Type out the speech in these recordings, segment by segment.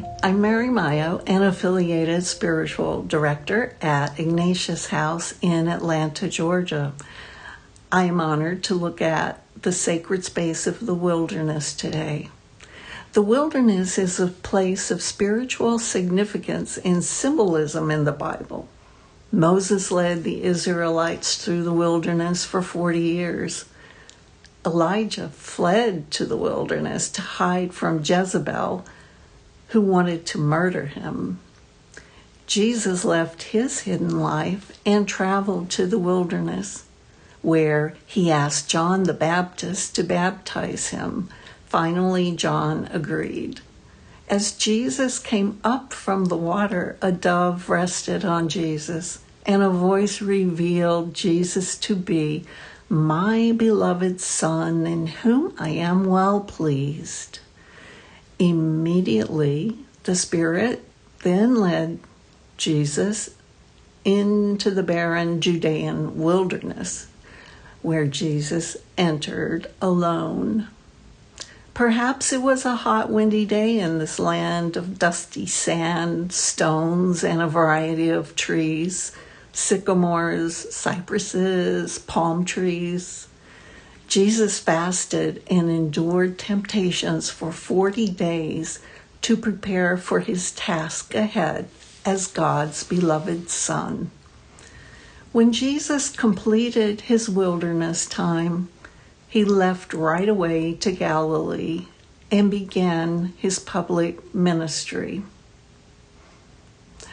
Hi, I'm Mary Mayo, an affiliated spiritual director at Ignatius House in Atlanta, Georgia. I am honored to look at the sacred space of the wilderness today. The wilderness is a place of spiritual significance and symbolism in the Bible. Moses led the Israelites through the wilderness for 40 years. Elijah fled to the wilderness to hide from Jezebel, who wanted to murder him. Jesus left his hidden life and traveled to the wilderness, where he asked John the Baptist to baptize him. Finally, John agreed. As Jesus came up from the water, a dove rested on Jesus, and a voice revealed Jesus to be my beloved Son, in whom I am well pleased. Immediately, the Spirit then led Jesus into the barren Judean wilderness, where Jesus entered alone. Perhaps it was a hot, windy day in this land of dusty sand, stones, and a variety of trees, sycamores, cypresses, palm trees. Jesus fasted and endured temptations for 40 days to prepare for his task ahead as God's beloved Son. When Jesus completed his wilderness time, he left right away to Galilee and began his public ministry.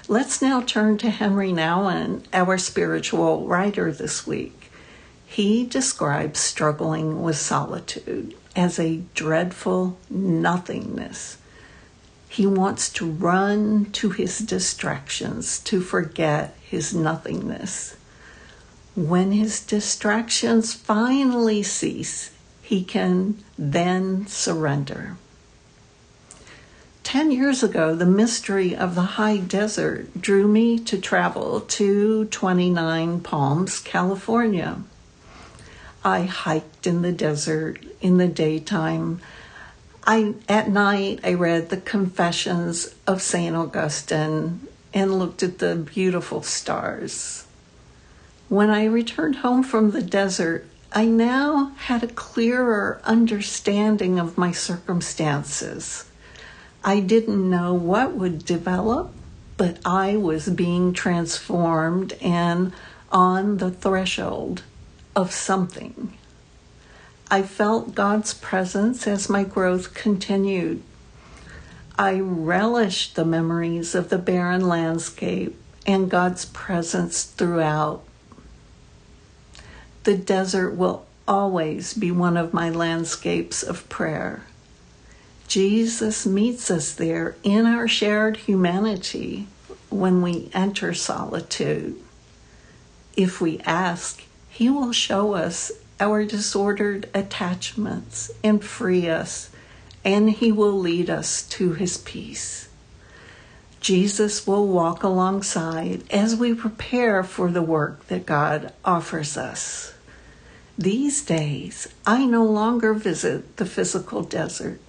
Let's now turn to Henry Nouwen, our spiritual writer this week. He describes struggling with solitude as a dreadful nothingness. He wants to run to his distractions to forget his nothingness. When his distractions finally cease, he can then surrender. 10 years ago, the mystery of the high desert drew me to travel to 29 Palms, California. I hiked in the desert in the daytime. At night, I read the Confessions of St. Augustine and looked at the beautiful stars. When I returned home from the desert, I now had a clearer understanding of my circumstances. I didn't know what would develop, but I was being transformed and on the threshold of something. I felt God's presence as my growth continued. I relished the memories of the barren landscape and God's presence throughout. The desert will always be one of my landscapes of prayer. Jesus meets us there in our shared humanity when we enter solitude. If we ask, he will show us our disordered attachments and free us, and he will lead us to his peace. Jesus will walk alongside as we prepare for the work that God offers us. These days, I no longer visit the physical desert,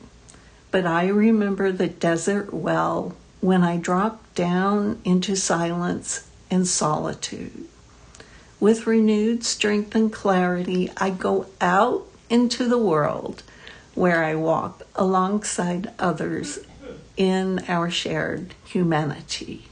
but I remember the desert well when I drop down into silence and solitude. With renewed strength and clarity, I go out into the world where I walk alongside others in our shared humanity.